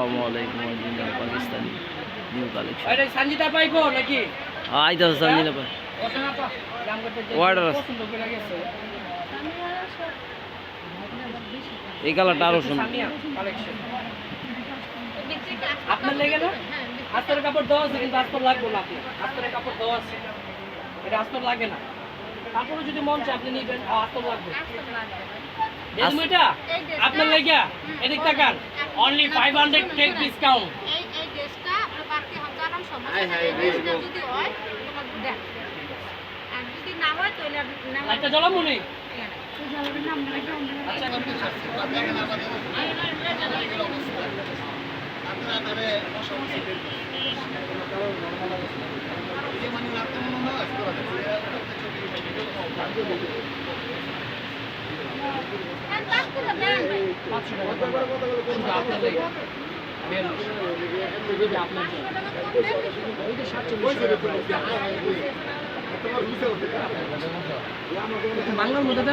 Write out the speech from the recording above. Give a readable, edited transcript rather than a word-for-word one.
আসসালামু আলাইকুম original Pakistani new collection এটা সঞ্জিতা পাইবো নাকি আইতাছে সঞ্জিতা পাই অর্ডার আছে এই কালারটা আরো সুন্দর আপনার লেগে না আস্তরের কাপড় দেওয়া আছে কিন্তু আস্তর লাগবে না আপনি আস্তরের কাপড় দেওয়া আছে এটা আস্তর লাগে না তারপরে যদি মন চায় আপনি নিবেন আস্তর লাগবে এটা আপনার লেগে এদিক তাকান অনলি 500 টেক ডিসকাউন্ট এই ড্রেসটা আমরা বাড়তি হাজারাম সমস্যা যদি হয় তোমার দেখ আর যদি না হয় তাহলে না একটা জলামুনি আচ্ছা বাংলার মধ্যে